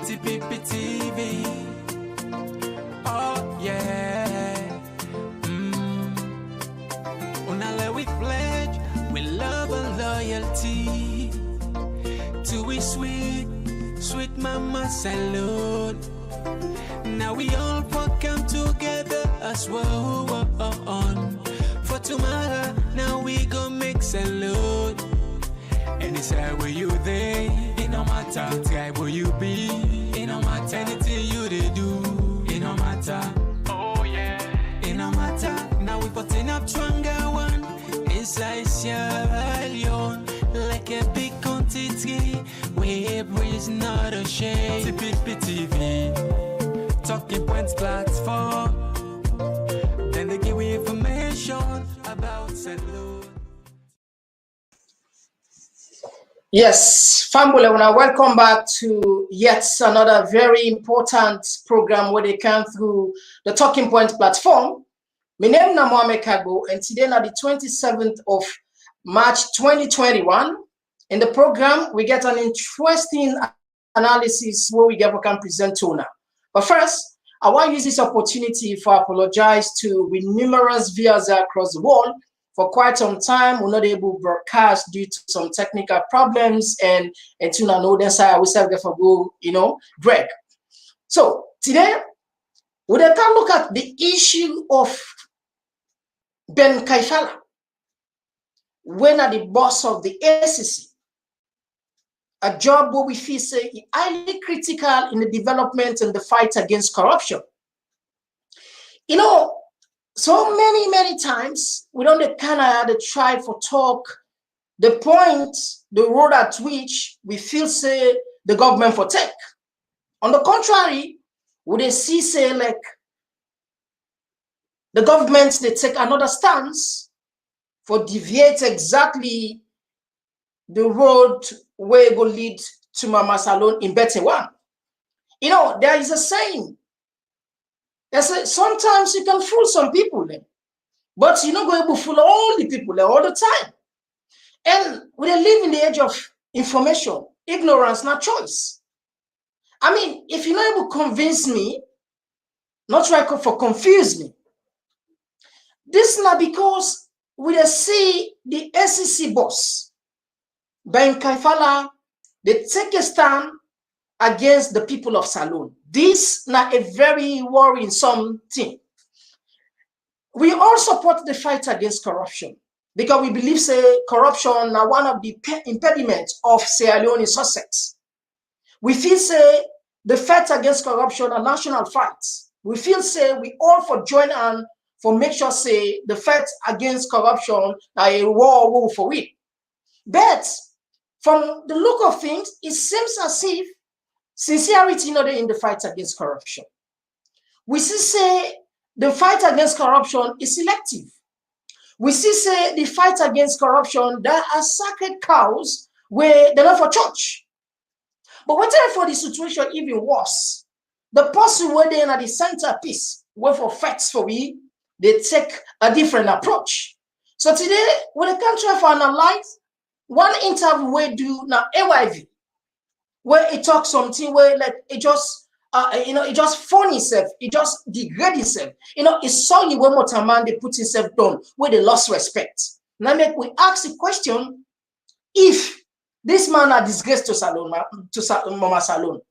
TPP TV. Oh yeah. Unale we pledge with love and loyalty to we sweet mama salute. Now we all come together as well. For tomorrow, now we go make salute. And it's where you there, it no matter. Sky where you be, it no matter. Anything you they do, it no matter. Oh yeah, it no matter. Now we putting up stronger one inside Sierra Leone, like a big quantity. Where breeze not a shame. TPP TV, talking points platform. Then they give you information about salute. Yes, family, welcome back to yet another very important program where they come through the Talking Point platform. My name is Mohamed Kago, and today is the 27th of March 2021. In the program, we get an interesting analysis where we can present to now. But first, I want to use this opportunity to apologize to numerous viewers across the world. For quite some time, we're not able to broadcast due to some technical problems, and to know that side we still for go, break. So today, we can look at the issue of Ben Kaifala, when are the boss of the ACC, a job where we feel say highly critical in the development and the fight against corruption. So many times we don't kind of try for talk the point, the road at which we feel say the government for take. On the contrary, would they see say like the government they take another stance for deviate exactly the road where it will lead to Mama Salon in better one. There is a saying. Sometimes you can fool some people, but you're not going to fool all the people all the time. And we live in the age of information, ignorance, not choice. I mean, if you're not able to convince me, not try for confuse me. This is not because we see the SEC boss, Ben Kaifala, they take a stand against the people of Salon. This is not a very worrying something. We all support the fight against corruption because we believe say corruption is one of the impediments of Sierra Leone success. We feel say the fight against corruption are national fights. We feel say we all for join and for make sure say the fight against corruption are a war for it. But from the look of things, it seems as if sincerity not in the fight against corruption. We see say the fight against corruption is selective. We see say the fight against corruption, there are sacred cows where they're not for church. But whatever for the situation even worse, the person where they're at the centerpiece, where for facts for we, they take a different approach. So today, we can try to analyze one interview we do now AYV, where it talks something where like it just it just funny itself, it just degrade itself. It's sorry when Motaman they put himself down where they lost respect. Now make we ask the question if this man are disgrace to Mama Salon.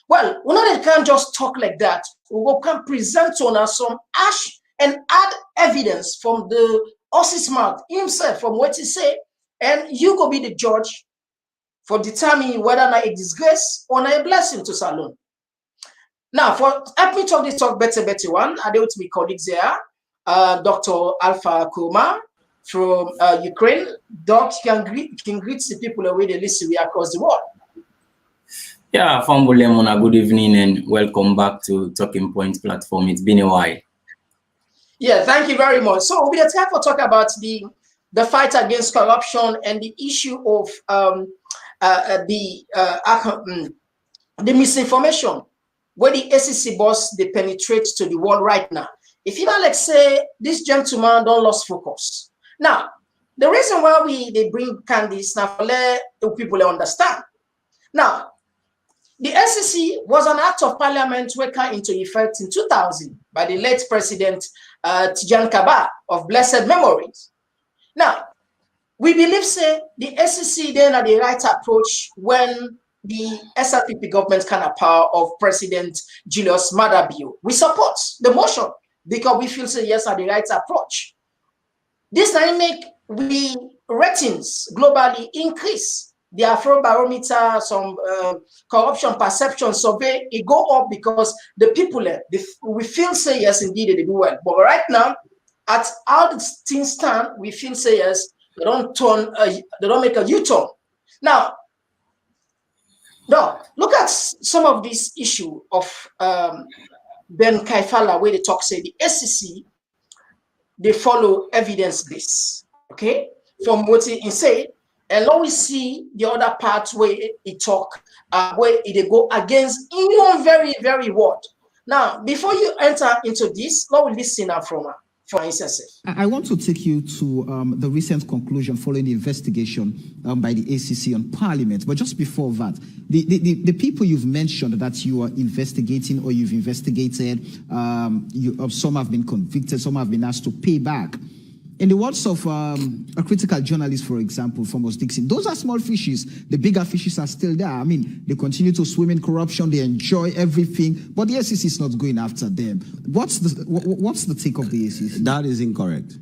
Well, we know they can't just talk like that. We can present on us some ash and add evidence from the horse's mouth himself from what he say, and you go be the judge for determining whether or not a disgrace or not a blessing to Salon. Now, for help me talk this talk better one, I deal with my colleagues there, Dr. Alpha Kuma from Ukraine. Doc, can greet the people away they listen across the world. Yeah, Fambulemona, good evening and welcome back to Talking Point platform. It's been a while. Yeah, thank you very much. So we'll time for talk about the fight against corruption and the issue of the misinformation where the SEC boss they penetrate to the world right now. If you like say this gentleman don't lose focus. Now, the reason why they bring Candice now for let people understand. Now, The SEC was an act of parliament which came into effect in 2000 by the late President Tijan Kaba of blessed memories. Now, we believe, say, the SEC then had the right approach when the SRPP government kind of power of President Julius Maada Bio. We support the motion because we feel, say, yes, are the right approach. This dynamic, we ratings globally increase. The Afrobarometer, some corruption perception survey, it go up because the people, we feel, say, yes, indeed, they do well. But right now, at how the things stand, we feel, say, yes, they don't make a U-turn. Now, look at some of this issue of Ben Kaifala, where they talk, say, the SEC, they follow evidence-based, okay? From what he say, and now we see the other part where he talk, where they go against one very, very word. Now, before you enter into this, let me listen from instance. I want to take you to the recent conclusion following the investigation by the ACC on Parliament. But just before that, the people you've mentioned that you are investigating or you've investigated, some have been convicted, some have been asked to pay back. In the words of a critical journalist, for example, Thomas Dixon, those are small fishes. The bigger fishes are still there. I mean, they continue to swim in corruption. They enjoy everything. But the SEC is not going after them. What's the take of the SEC? That is incorrect.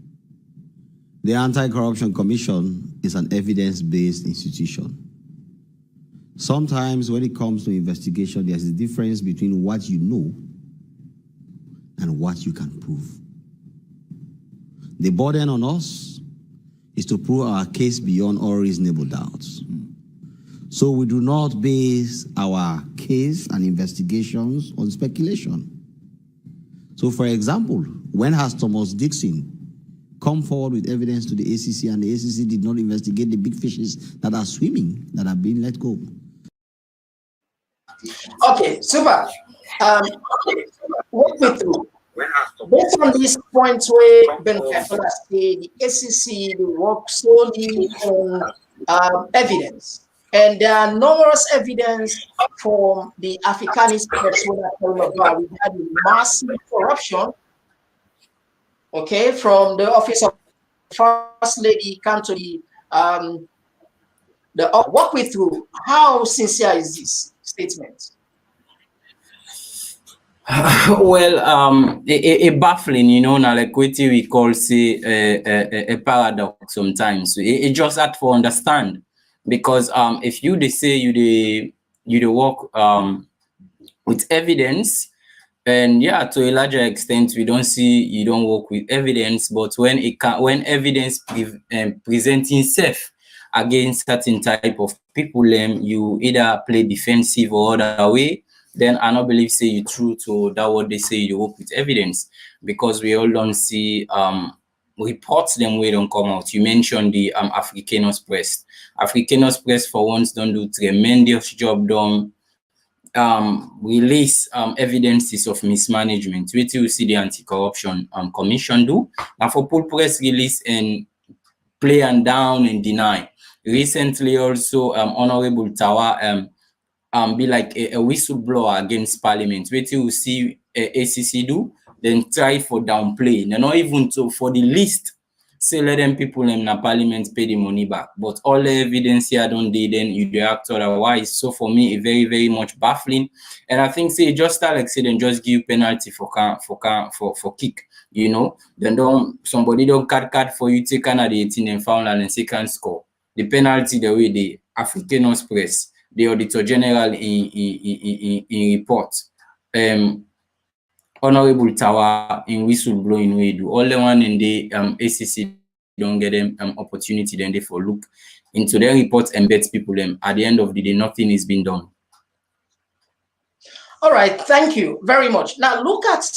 The Anti-Corruption Commission is an evidence-based institution. Sometimes when it comes to investigation, there's a difference between what you know and what you can prove. The burden on us is to prove our case beyond all reasonable doubts. So we do not base our case and investigations on speculation. So for example, when has Thomas Dixon come forward with evidence to the ACC and the ACC did not investigate the big fishes that are swimming, that are being let go? Okay, super. Walk me through. Based on this point where Ben Kaifala said the SEC they work solely on evidence, and there are numerous evidence from the Africanist press we had massive corruption. Okay, from the office of First Lady come to the walk me through. How sincere is this statement? Well, a baffling, you know, now like what we call say a paradox sometimes. It just hard to understand because if you they say you work with evidence, and yeah, to a larger extent we don't see you don't work with evidence, but when evidence presenting itself against certain type of people, you either play defensive or other way. Then I don't believe say you true to that what they say you work with evidence, because we all don't see reports them way don't come out. You mentioned the Africanus press. Africanus press for once don't do tremendous job done release evidences of mismanagement. Which you see the Anti-Corruption Commission do. And for pull press release and play and down and deny. Recently also Honorable Tawa be like a whistleblower against Parliament. Wait till you see ACC do, then try for downplay. Not even to for the least, say let them people in the Parliament pay the money back. But all the evidence here don't do, then you react otherwise. So for me, it very, very much baffling. And I think say just like say then just give penalty for kick. You know, then somebody don't card for you take another 18 and foul and second score. The penalty the way the Africanus press. The Auditor General in report, Honorable Tawa in whistleblowing way do all the one in the ACC don't get them opportunity then they for look into their reports and bet people them at the end of the day nothing is being done. All right, thank you very much. Now look at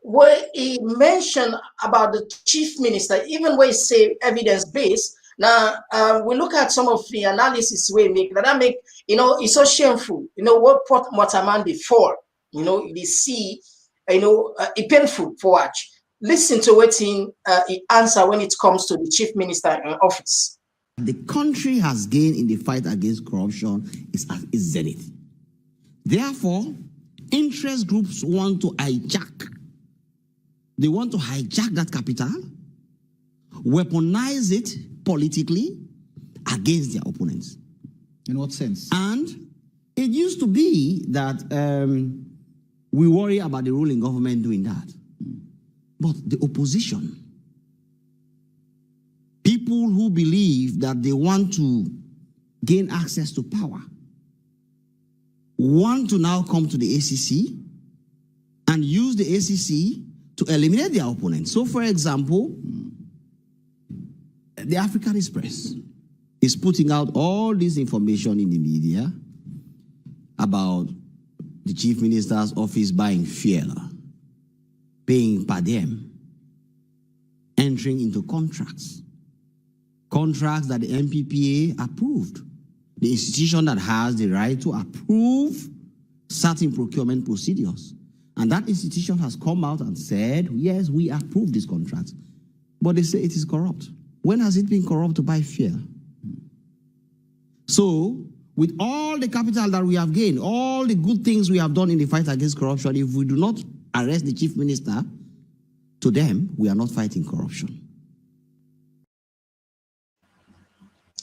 where he mentioned about the chief minister, even where he say evidence based. Now, we look at some of the analysis we make that make, you know, it's so shameful. You know, what Port Motamandi for, you know, they see, you know, it's painful for watch. Listen to what he answer when it comes to the chief minister in office. the country has gained in the fight against corruption is at its zenith. Therefore, interest groups want to hijack. They want to hijack that capital, weaponize it politically against their opponents. In what sense? And it used to be that we worry about the ruling government doing that. But the opposition, people who believe that they want to gain access to power, want to now come to the ACC and use the ACC to eliminate their opponents. So, for example, the African Express is putting out all this information in the media about the Chief Minister's office buying fuel, paying per diem, entering into contracts that the MPPA approved, the institution that has the right to approve certain procurement procedures. And that institution has come out and said, yes, we approve this contract. But they say it is corrupt. When has it been corrupt to buy fuel? So, with all the capital that we have gained, all the good things we have done in the fight against corruption, if we do not arrest the chief minister, to them, we are not fighting corruption.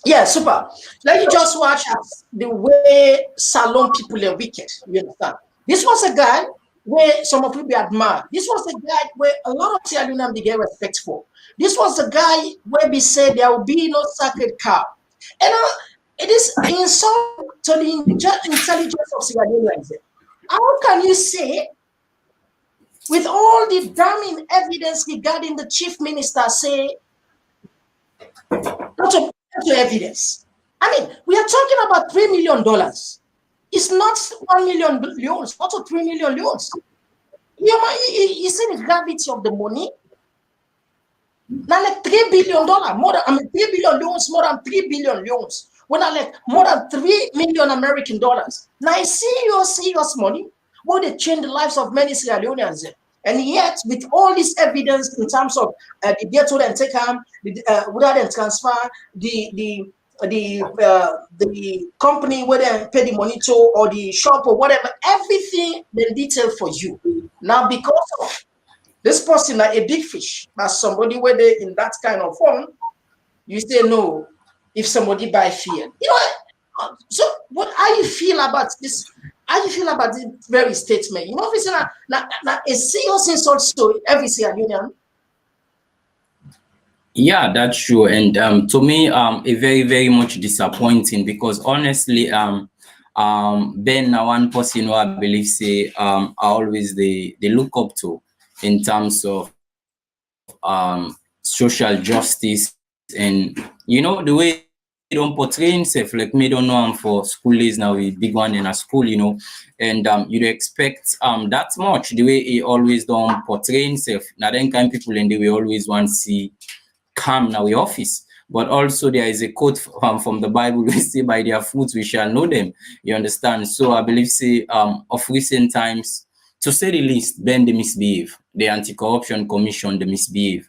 Yeah, super. Let you just watch the way Salon people are wicked. You understand? This was a guy where some of you be admired. This was a guy where a lot of Sierra Leoneans they get respect for. This was a guy where we said there will be no sacred cow. And it is insult to the intelligence of Sierra Leoneans. How can you say, with all the damning evidence regarding the chief minister, say, not to evidence? I mean, we are talking about $3 million. It's not 1 million loans, not 3 million loans. You see the gravity of the money? Now, like $3 billion, more than 3 billion loans, more than 3 billion loans. When I like more than 3 million American dollars. Now, I see serious money. Will they change the lives of many Sierra Leoneans? And yet, with all this evidence in terms of the ghetto and take home, without and transfer, the company where they pay the money to, or the shop or whatever, everything they detail for you. Now, because of this person, like a big fish, as somebody where they in that kind of form, you say no. If somebody buy fear, you know. So, how you feel about this? How you feel about this very statement? You know, it's not a serious insult to every Sierra Leonean. Yeah, that's true. And to me, a very, very much disappointing, because honestly, Ben, one person who I believe say are always they look up to in terms of social justice, and you know the way he don't portray himself, like me don't know him for school days now, we big one in a school, you know, and you'd expect that much the way he always don't portray himself. Now then kind of people and they will always want to see come now in office. But also there is a quote from the Bible we say, by their fruits we shall know them. You understand? So I believe say of recent times, to say the least, Ben they misbehave. The Anti-Corruption Commission they misbehave.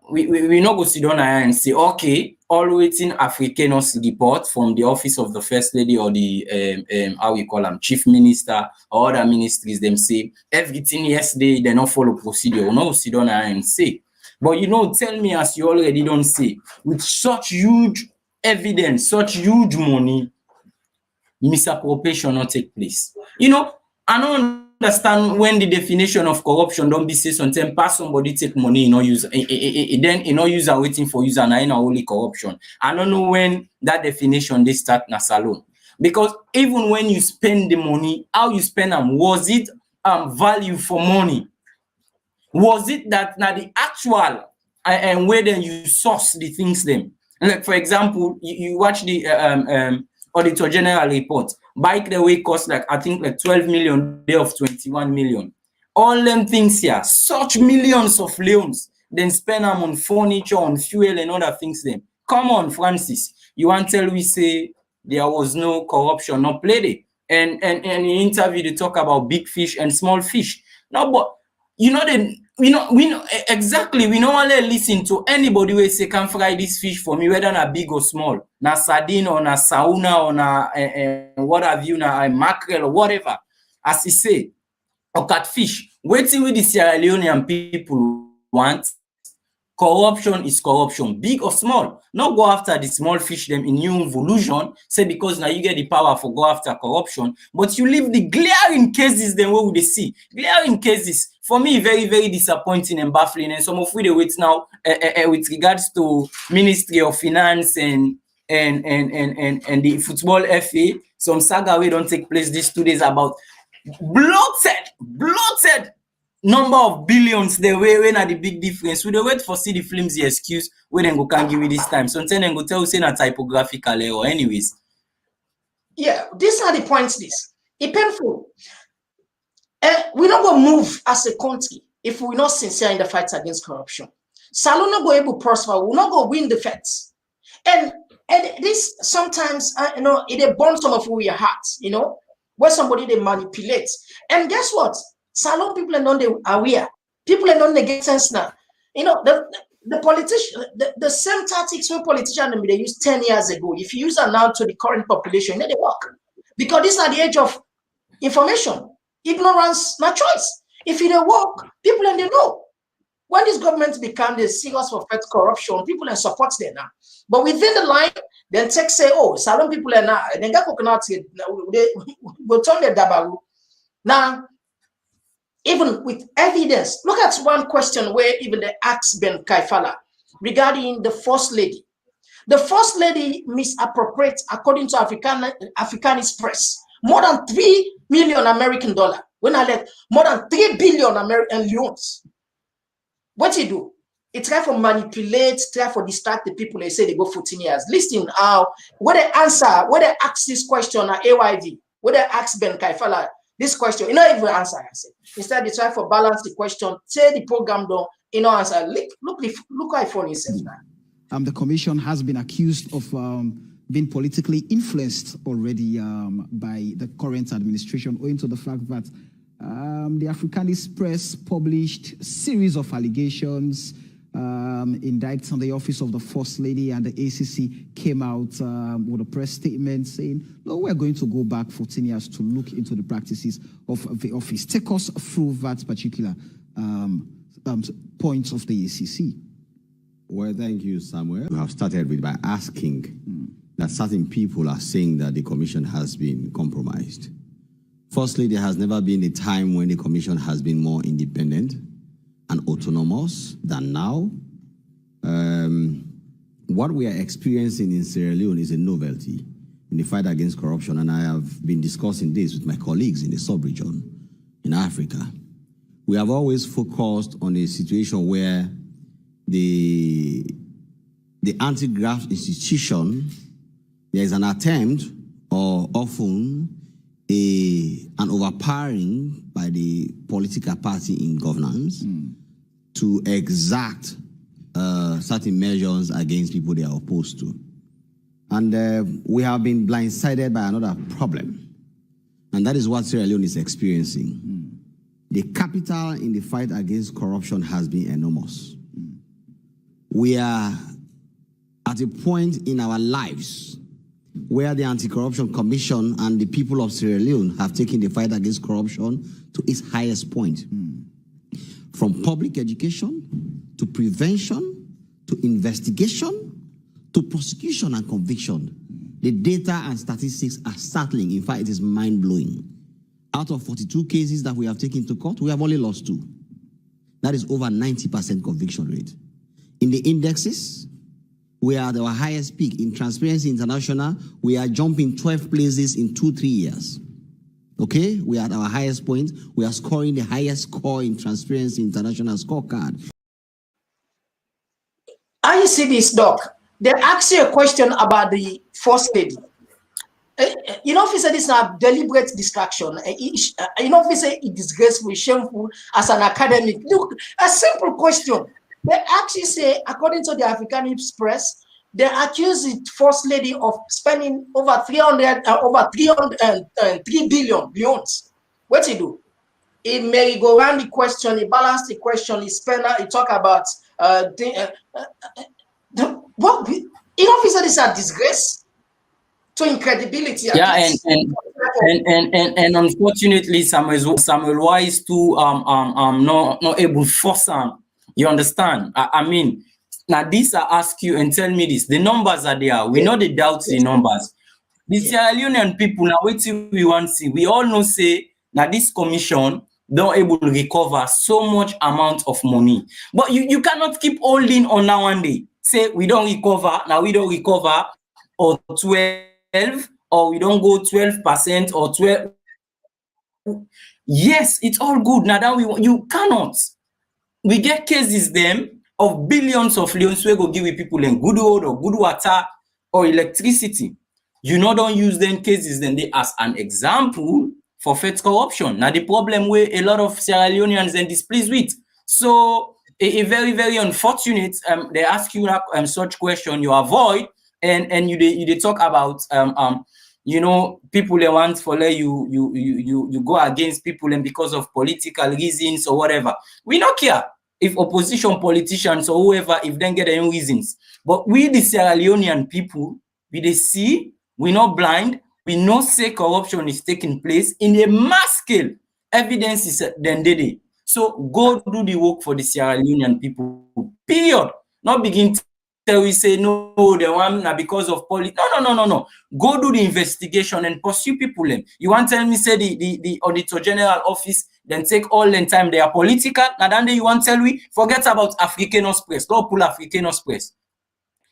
We not go sit down and say, okay, all waiting Africanos report from the office of the First Lady or the how we call them, Chief Minister or other ministries, them say everything yesterday they not follow procedure. No sit down and say. But you know, tell me, as you already don't say, with such huge evidence, such huge money, misappropriation not take place. You know, I don't understand when the definition of corruption don't be say something pass somebody take money, you know, use then you know user waiting for user and I know only corruption. I don't know when that definition they start na salon. Because even when you spend the money, how you spend them, was it value for money? Was it that now the actual and where then you source the things them? Like for example, you watch the Auditor General report. Bike the way cost like I think like 12 million, day of 21 million. All them things here, such millions of loans, then spend them on furniture, on fuel and other things them. Come on, Francis. You want to tell we say there was no corruption, no play there. And in the interview they talk about big fish and small fish. No, but you know then we know exactly. We don't want to listen to anybody who say can fry this fish for me, whether na big or small, na sardine or na sauna or na what have you, na mackerel or whatever. As he say, or catfish. Waiting with the Sierra Leonean people want. Corruption is corruption, big or small. Not go after the small fish them in new evolution, say because now you get the power for go after corruption, but you leave the glaring cases then what would they see? Glaring cases, for me, very, very disappointing and baffling. And some of we they wait now with regards to Ministry of Finance and the Football FA, some saga we don't take place these 2 days about bloated number of billions they were at the big difference. We don't wait for see the flimsy excuse where then go can give you this time. Sometimes then go tell you say a typographical error. Anyways. Yeah, these are the points. It's painful. We're not going to move as a country if we're not sincere in the fight against corruption. Salon not going to prosper. We're not going to win the fights. And this sometimes, it burns some of your hearts, where somebody they manipulate. And guess what? Salon people are not aware. People are not negating sense now. The politician, the same tactics when politicians they used 10 years ago. If you use them now to the current population, they work. Because this is the age of information. Ignorance, not choice. If you don't work, people and they know. When this government become the serious for fight corruption, people and support them now. But within the line, then tech say, oh, Salon people are now, then get coconut, they will turn their dabaru. Now, even with evidence, look at one question where even they asked Ben Kaifala regarding the First Lady. The First Lady misappropriates, according to Africanist press, more than $3 million American dollar. When I let more than 3 billion American loans. What he do? It try for manipulate, try for distract the people. They say they go 14 years. Listen, where they answer, where they ask this question at AYV, where they ask Ben Kaifala this question, not even answer. I said. Instead, they try for balance the question, say the program don't, answer. Look how funny yourself now. The commission has been accused of being politically influenced already by the current administration, owing to the fact that the Africanist press published a series of allegations, indicts on the office of the First Lady, and the ACC came out with a press statement saying, no, we're going to go back 14 years to look into the practices of the office. Take us through that particular points of the ACC. Well, thank you, Samuel. We have started with by asking that certain people are saying that the commission has been compromised. Firstly, there has never been a time when the commission has been more independent and autonomous than now. What we are experiencing in Sierra Leone is a novelty in the fight against corruption, and I have been discussing this with my colleagues in the sub-region in Africa. We have always focused on a situation where the anti-graft institution, there is an attempt or often an overpowering by the political party in governance to exact certain measures against people they are opposed to. And we have been blindsided by another problem. And that is what Sierra Leone is experiencing. The capital in the fight against corruption has been enormous. We are at a point in our lives where the Anti-Corruption Commission and the people of Sierra Leone have taken the fight against corruption to its highest point. From public education, to prevention, to investigation, to prosecution and conviction. The data and statistics are startling. In fact, it is mind-blowing. Out of 42 cases that we have taken to court, we have only lost 2. That is over 90% conviction rate. In the indexes, we are at our highest peak. In Transparency International, we are jumping 12 places in 2-3 years. Okay? We are at our highest point. We are scoring the highest score in Transparency International scorecard. How you see this, Doc? They ask you a question about the First Lady. If you say this is a deliberate distraction, if you say it's disgraceful, shameful as an academic, look, a simple question. They actually say, according to the Africanist press, they accuse the First Lady of spending over 3 billion loans. What do you do? a merry-go-round question, a balanced question, he talk about what enough is this a disgrace to incredibility. Yeah, and unfortunately, Samuel Wise too not able to force him. You understand? I mean, now this I ask you and tell me this: the numbers are there. We know the doubts in numbers. The Sierra Leonean people now waiting we want to see. We all know say now this commission don't able to recover so much amount of money. But you cannot keep holding on now one day. Say we don't recover, now we don't recover, or 12, or we don't go 12% or 12. Yes, it's all good. Now that you cannot. We get cases them of billions of leons we go give people in good road or good water or electricity. You know, don't use them cases then they as an example for fed corruption. Now the problem where a lot of Sierra Leoneans then displeased with. So a very, very unfortunate they ask you such question, you avoid and you talk about you know, people they want for you go against people and because of political reasons or whatever. We don't care if opposition politicians or whoever, if they get their own reasons. But we the Sierra Leonean people, we they see, we're not blind, we know say corruption is taking place in a mass scale. Evidence is then they. So go do the work for the Sierra Leonean people. Period. Not begin to tell we say no, the one now because of politics. No. Go do the investigation and pursue people. You want to tell me say the Auditor General office then take all the time they are political. Now then you want to tell me forget about Africanos Press. Don't pull Africanos Press.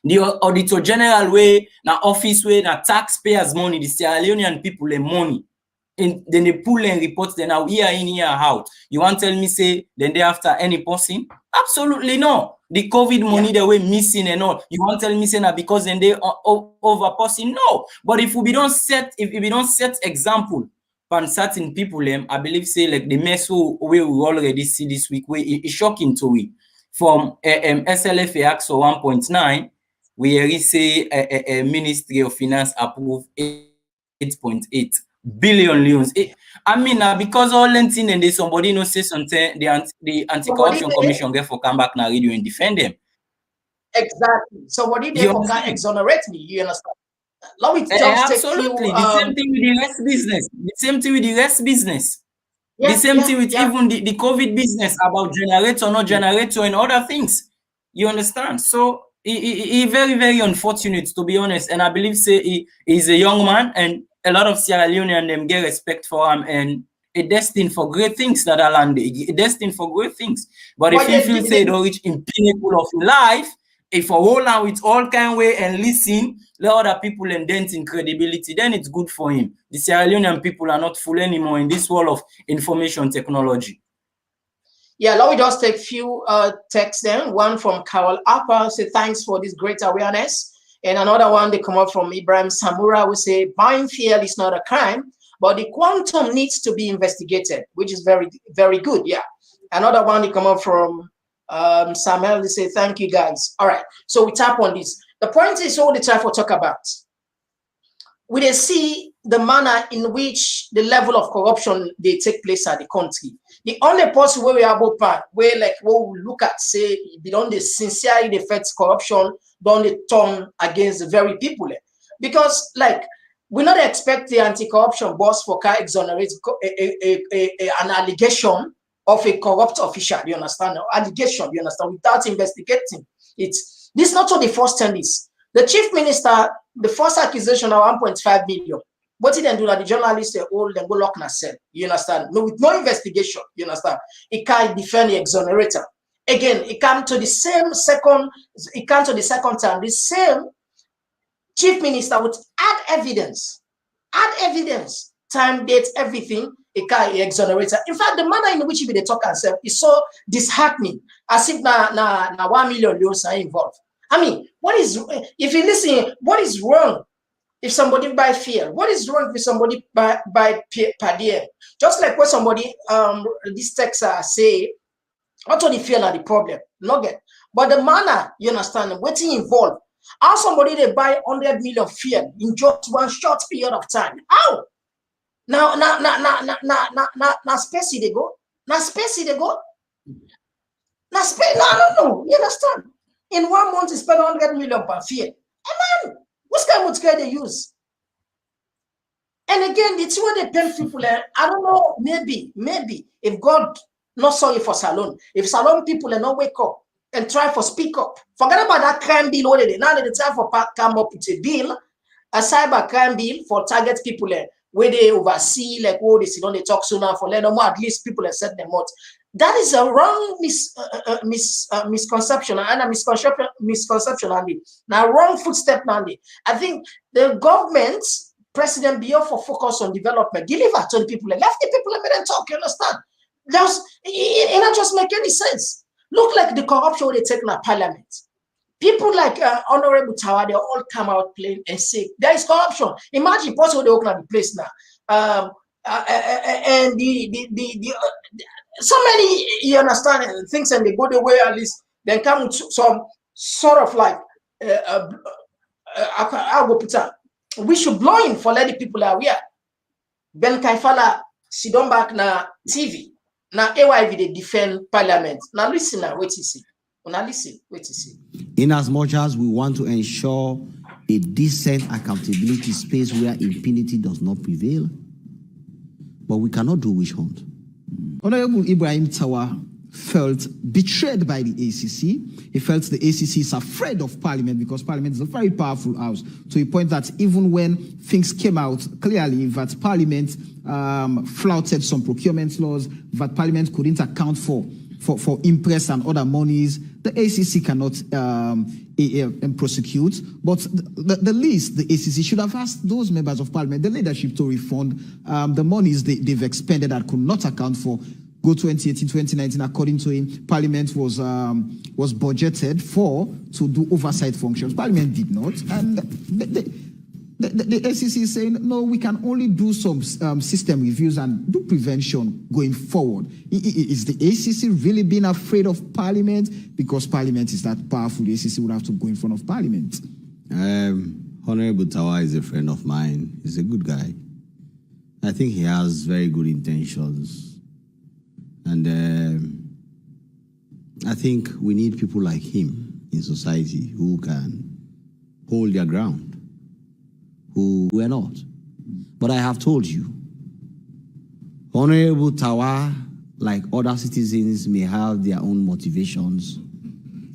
The Auditor General way, na office way, na taxpayers money, the Sierra Leonean people the money. And then they pull and report them now year in, year out. You want to tell me say then they after any person? Absolutely no. The COVID money they were missing and all. You want to tell me say now because then they over person? No. But if we don't set example for certain people, I believe say like the mess we already see this week, where it's shocking to we. From SLFA Act 1.9. We already say a Ministry of Finance approved 8.8 billion loans. I mean, because all lentin and there's somebody no say something, the Anti-Corruption Commission get for come back now radio and defend them. Exactly. So what did they can exonerate me? You understand? Let me just absolutely. Take you, the same thing with the rest business. The same thing with the rest business. Yes, the same thing with even the COVID business about generator, not generator, and other things. You understand? So he very, very unfortunate, to be honest. And I believe say he's a young man, and a lot of Sierra Leonean them get respect for him, and a destined for great things that are landed. Destined for great things. But if he feel say don't reach in pinnacle of life, if I hold on with all kind way and listen, let other people and dent in credibility, then it's good for him. The Sierra Leonean people are not full anymore in this world of information technology. Yeah, let me just take a few texts then. One from Carol Appa, say thanks for this great awareness. And another one, they come up from Ibrahim Samura, who say buying fuel is not a crime, but the quantum needs to be investigated, which is very, very good. Yeah. Another one, they come up from Samuel, they say thank you guys. All right, so we tap on this. The point is all the time we talk about. We they see the manner in which the level of corruption they take place at the country. The only person where we are both part, where like what we look at, say, beyond the sincerely affects corruption, don't they turn against the very people. Because like we not expect the anti-corruption boss for car exonerate an allegation of a corrupt official, you understand? Allegation, you understand, without investigating it. This is not what the first time is. The chief minister, the first accusation of 1.5 million. What did they do that the journalists say, oh, then go lock and sell. You understand? No, with no investigation, you understand? It can't defend the exonerator. Again, it came to the second time, the same chief minister would add evidence, time, date, everything, it can't exonerator. In fact, the manner in which he they talk and say is so disheartening, as if na 1 million loans are involved. I mean, what is, if you listen, what is wrong if somebody buy fear? What is wrong if somebody buy per diem? Just like what somebody, this text say, not only fear not the problem, not get, but the manner, you understand, what's involved. How somebody they buy 100 million fear in just one short period of time? How? Now, spacey they go. Now space they go. Now space, no. You understand? In 1 month, you spend 100 million per year. Hey, man, what kind of care they use? And again, it's what they pay people. I don't know, maybe, if God not sorry for Salon, if Salon people not wake up and try for speak up, forget about that crime bill already. Now the time for come up with a bill, a cyber crime bill for target people where they oversee, like, oh, they sit on they talk sooner for let them at least people set them out. That is a wrong misconception and a misconception, Andy. Now, wrong footstep, Andy. I think the government, President Bio for focus on development, deliver to the people, left the people and made them talk, you understand? It not just make any sense. Look like the corruption they take in the parliament. People like Honorable Tawa, they all come out playing and say there is corruption. Imagine possible they open up the place now. And so many, you understand, things, and they go the way at least then come to some sort of like we should blow in for letting people aware. Ben Kaifala sit on back na TV. Now AYV they defend parliament. Now listen now, wait to see. Now listen, wait to see. In as much as we want to ensure a decent accountability space where impunity does not prevail, but we cannot do witch hunt. Honorable Ibrahim Tawa felt betrayed by the ACC. He felt the ACC is afraid of Parliament because Parliament is a very powerful house, to a point that even when things came out clearly that Parliament flouted some procurement laws, that Parliament couldn't account for impress and other monies, the ACC cannot prosecute. But the least the ACC should have asked those members of Parliament, the leadership, to refund the monies they've expended that could not account for. Go 2018, 2019, according to him, Parliament was budgeted to do oversight functions. Parliament did not, and the ACC is saying no. We can only do some system reviews and do prevention going forward. Is the ACC really being afraid of Parliament because Parliament is that powerful? The ACC would have to go in front of Parliament. Honorable Tawa is a friend of mine. He's a good guy. I think he has very good intentions. And I think we need people like him in society who can hold their ground, who we're not. But I have told you, Honorable Tawa, like other citizens, may have their own motivations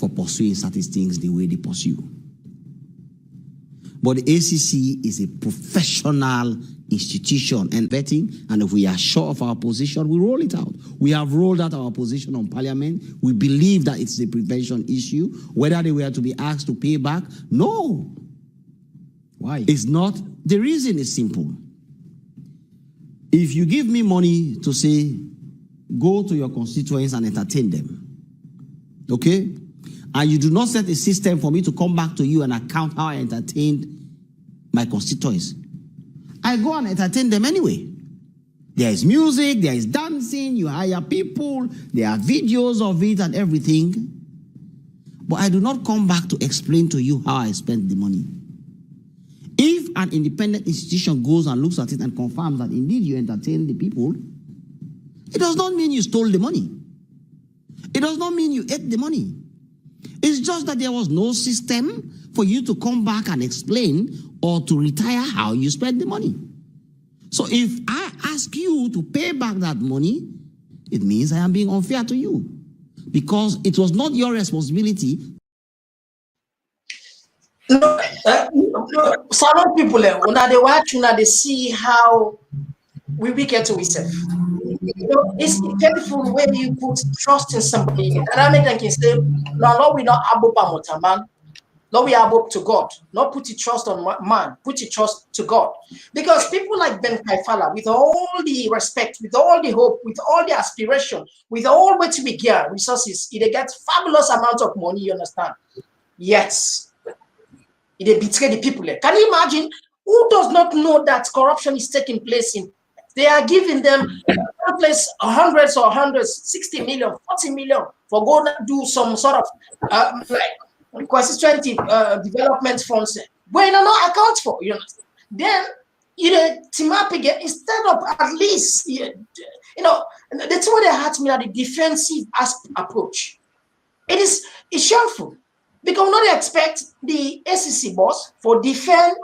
for pursuing certain things the way they pursue. But the ACC is a professional institution and vetting, and if we are sure of our position, we roll it out. We have rolled out our position on Parliament. We believe that it's a prevention issue. Whether they were to be asked to pay back, no. Why? It's not. The reason is simple. If you give me money to say, go to your constituents and entertain them, okay? And you do not set a system for me to come back to you and account how I entertained my constituents, I go and entertain them anyway. There is music, there is dancing, you hire people, there are videos of it and everything. But I do not come back to explain to you how I spent the money. If an independent institution goes and looks at it and confirms that indeed you entertain the people, it does not mean you stole the money. It does not mean you ate the money. It's just that there was no system for you to come back and explain or to retire how you spent the money. So if I ask you to pay back that money, it means I am being unfair to you because it was not your responsibility. No, some people, when they watch, when they see how we get to ourselves. You know, it's painful when you put trust in somebody. And I mean, I can say, no, we not able to man. No, we are able to God. Not put your trust on man. Put your trust to God. Because people like Ben Kaifala, with all the respect, with all the hope, with all the aspiration, with all what we get resources, they get fabulous amount of money. You understand? Yes, they betray the people. Can you imagine? Who does not know that corruption is taking place in? They are giving them one place hundreds, 60 million, 40 million for go and do some sort of constituency development funds. Where no account for, you know. Then team up again instead of at least And the thing where they hurt me are the defensive approach. It's shameful because we don't expect the ACC boss for defend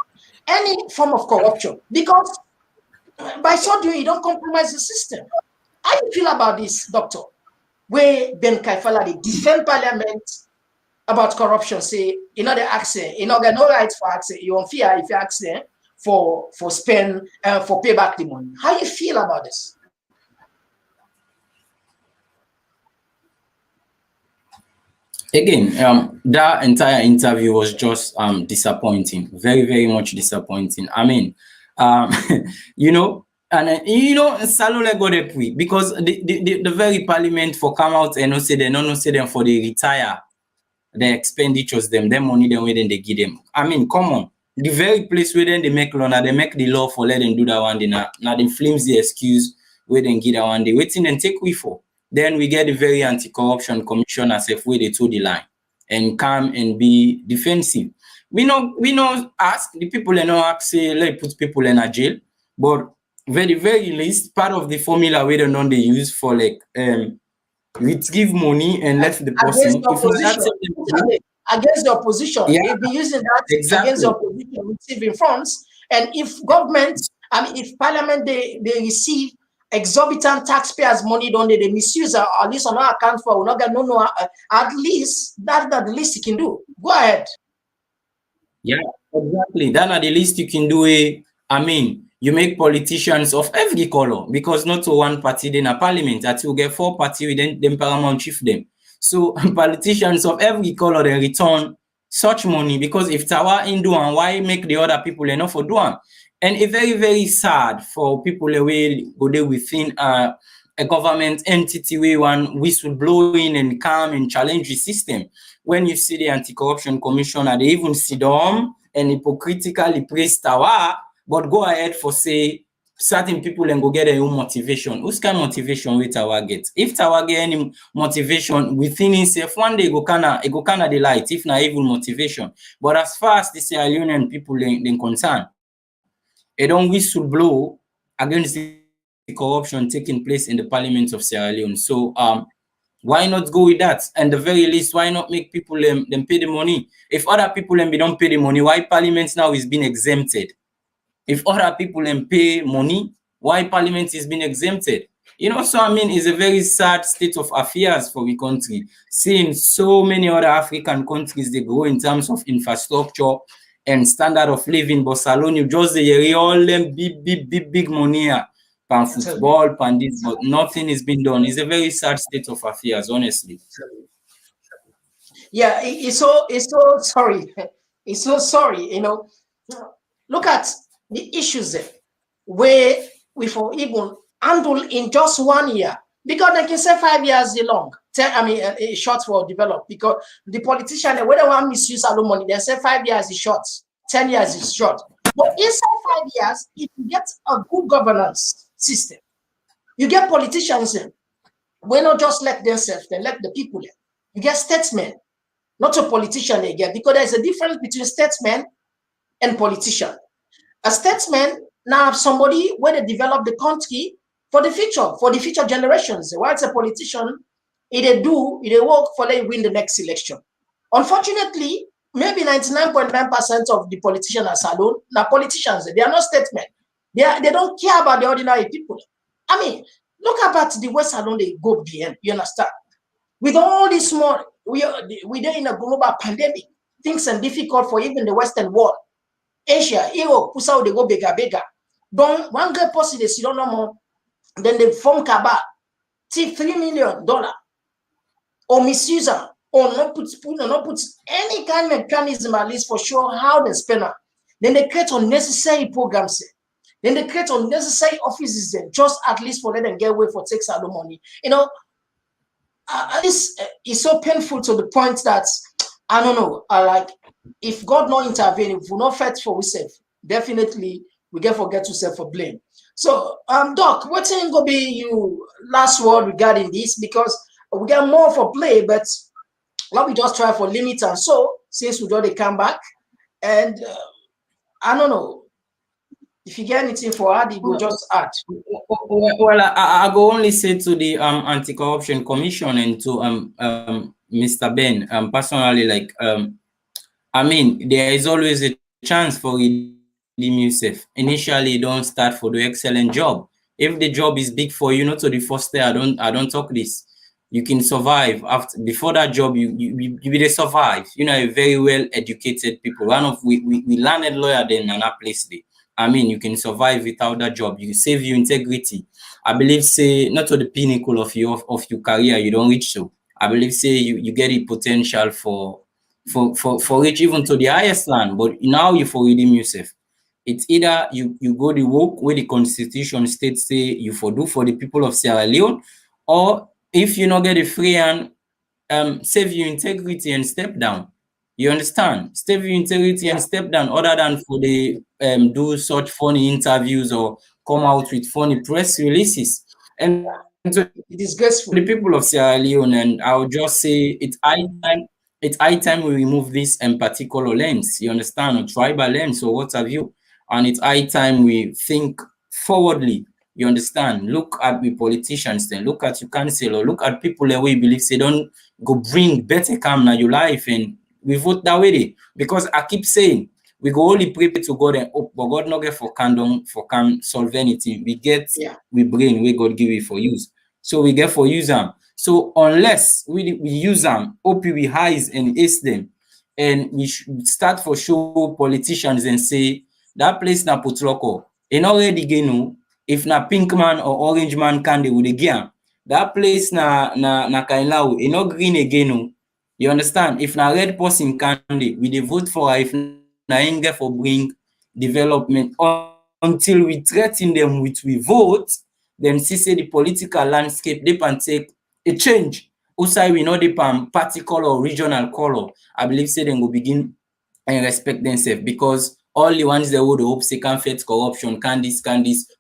any form of corruption because by so doing you don't compromise the system. How do you feel about this, doctor? Where Ben Kaifala they defend parliament about corruption, say they ask, get no right for access, you on fear if you ask them for spend for pay back the money. How you feel about this? Again, that entire interview was just disappointing, very, very much disappointing. I mean, Salole got a pre because the very parliament for come out and say them for the retire the expenditures them money them where then they give them. I mean, come on. The very place where then they make law, now they make the law for let them do that one day now they flimsy excuse where then give that one day. Waiting and take we for. Then we get the very anti-corruption commission as if where they toe the line and come and be defensive. We know ask the people and ask say let put people in a jail, but very, very least part of the formula where they use for like we give money and let the person against the opposition. Yeah, They've been using that exactly. Against the opposition, receiving funds. And if government, if parliament they receive exorbitant taxpayers' money, don't they misuse or at least on our account for we're not gonna know at least that's the least you can do. Go ahead. Yeah, exactly. That's the least you can do. I mean, you make politicians of every color because not to one party then a parliament that you get 4 party within them paramount chief them. So politicians of every color they return such money because if Tawa in doing, why make the other people enough for doing? And it's very, very sad for people away go there within a government entity where one whistle blowing and come and challenge the system. When you see the anti-corruption commissioner, they even sit down and hypocritically praise Tawa, but go ahead for say certain people and go get their own motivation. Whose kind of motivation will Tawa get? If Tawa get any motivation within himself, one day it go kinda the light, if not even motivation. But as far as the Sierra Leonean people then concerned, they don't whistle blow against the corruption taking place in the parliament of Sierra Leone. So why not go with that? And the very least, why not make people them pay the money? If other people them don't pay the money, why parliament now is being exempted? If other people them pay money, why parliament is being exempted? So I mean, it's a very sad state of affairs for the country. Seeing so many other African countries they grow in terms of infrastructure and standard of living, but Salone, you just all them big money here. Pan football, pan this, but nothing is being done. It's a very sad state of affairs, honestly. Yeah, it's so sorry. It's so sorry, Look at the issues there where we for even handle in just 1 year. Because they can say 5 years is long. Short for develop. Because the politician, when they want misuse of money, they say 5 years is short, 10 years is short. But inside 5 years, if you get a good governance system, you get politicians in. We not just let themselves, they let the people in. You get statesmen, not a politician they get, because there's a difference between statesmen and politician. A statesman now have somebody where they develop the country for the future generations. While it's a politician, they work for they win the next election. Unfortunately, maybe 99.9% of the politicians are Salone. Now politicians, they are not statesmen. They don't care about the ordinary people. I mean, look about the way Salone they go behind. You understand? With all this more, we're in a global pandemic. Things are difficult for even the Western world. Asia, Europe, push out they go bigger. Don't one great person they see don't know more. Then they form Kaba, take $3 million or misuse or not put any kind of mechanism at least for sure how they spend it. Then they create unnecessary programs. Then they create unnecessary offices then just at least for let them get away for takes out the money. This is so painful to the point that I don't know. Like if God not intervene, if we not fight for ourselves, definitely we get forget to self for blame. So Doc, what's gonna be your last word regarding this? Because we get more for play, but let me just try for limit and so since we already come back and I don't know. If you get anything for add, you go just add. Well, I go only say to the Anti-Corruption Commission and to Mr. Ben, personally, like I mean, there is always a chance for redeem yourself. Initially, don't start for the excellent job. If the job is big for you, not to the first day, I don't talk this. You can survive after before that job. You will survive. You know, a very well educated people. One of we learned lawyer then and that place there. I mean, you can survive without that job. You save your integrity. I believe, say, not to the pinnacle of your career, you don't reach so. I believe, say, you get a potential for reach even to the highest land, but now you for redeem yourself. It's either you go the work where the constitution states say you for do for the people of Sierra Leone, or if you not get a free hand, save your integrity and step down. You understand? Save your integrity and step down, other than for the do such funny interviews or come out with funny press releases. And so It is graceful. the people of Sierra Leone, and I'll just say it's high time we remove this particular lens, you understand, or tribal lens or what have you. And it's high time we think forwardly, you understand. Look at the politicians, then look at your council, or look at people that we believe they don't go bring better calm in your life, and we vote that way. Because I keep saying we go only pray to God and hope, but God not get for can solve anything. We get we brain we God give it for use. So we get for use them. So unless we use them, hope we eyes and ace them, and we should start for show politicians and say that place na Putloko. And already genu, if na pink man or orange man candy with a gear, that place na Kainlau, and not green again. You understand? If na red person candy, we dey vote for. If na inge for bring development until we threaten them with we vote, then see say the political landscape they can take a change. Also, we know the party color or regional color. I believe say then go begin and respect themselves, because all the ones that would hope they can fight corruption, can this,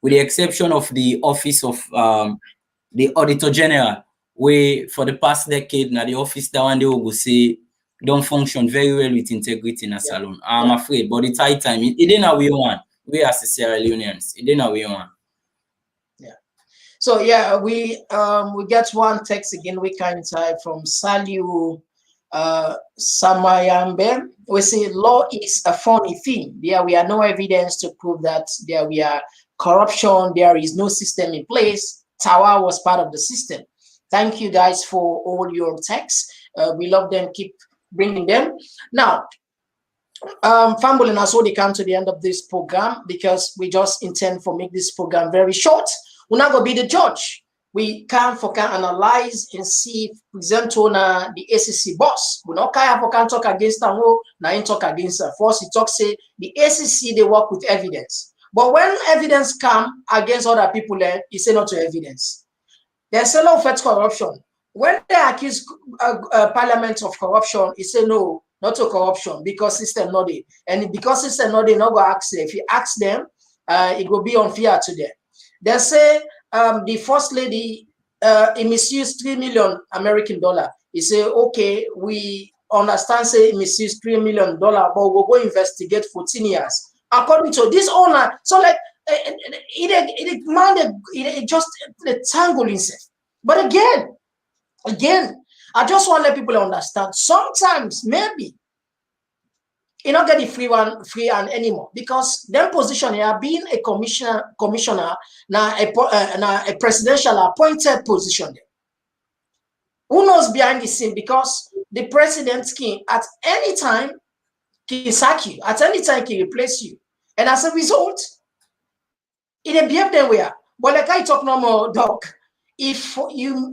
with the exception of the office of the Auditor General, where for the past decade now the office that one they will say don't function very well with integrity in a salon. I'm afraid, but it's high time. It ain't how we want. We as Sierra Leoneans, it ain't how we want. So we get one text again. We can type from Saliu Samayambe. We say law is a funny thing. There we are no evidence to prove that there we are corruption. There is no system in place. Tawa was part of the system. Thank you guys for all your texts. We love them. Keep bringing them. Now, Fambul and Aso, they come to the end of this program because we just intend for make this program very short. We're not gonna be the judge. We can analyze and see present on the ACC boss. We not can talk against them. Now talk against them. First, he talk say the ACC they work with evidence, but when evidence come against other people, he say not to evidence. There's a lot of corruption. When they accuse Parliament of corruption, he say no, not to corruption because system not there, and because system not there, not go ask them. If you ask them, it will be unfair to them. They say the first lady he misused $3 million American dollar. He say, okay, we understand say he misused $3 million, but we'll go investigate 14 years. According to this owner, so like it just tangle himself. But again, I just want to let people understand. Sometimes maybe you not get the free hand anymore, because them position here being a commissioner now a presidential appointed position there. Who knows behind the scene? Because the president can at any time can sack you, at any time can replace you, and as a result, it behave that way. But like I talk no more, Doc. If you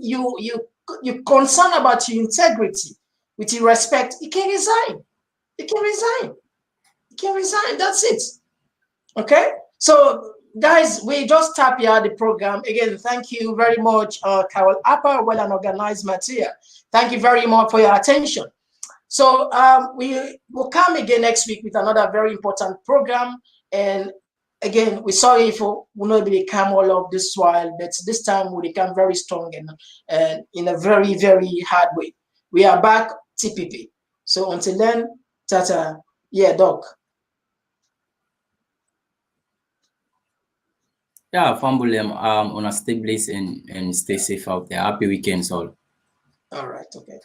concerned about your integrity, with your respect, you can resign. You can resign. You can resign. That's it. Okay. So, guys, we just tap here the program again. Thank you very much, Carol Upper, well and organized material. Thank you very much for your attention. So, we will come again next week with another very important program. And again, we're sorry for we not be come all of this while, but this time we become very strong and in a very, very hard way. We are back TPP. So until then, Tata, Doc. Yeah, fumble them. On a stay blessed and stay safe out there. Happy weekends all. All right, okay.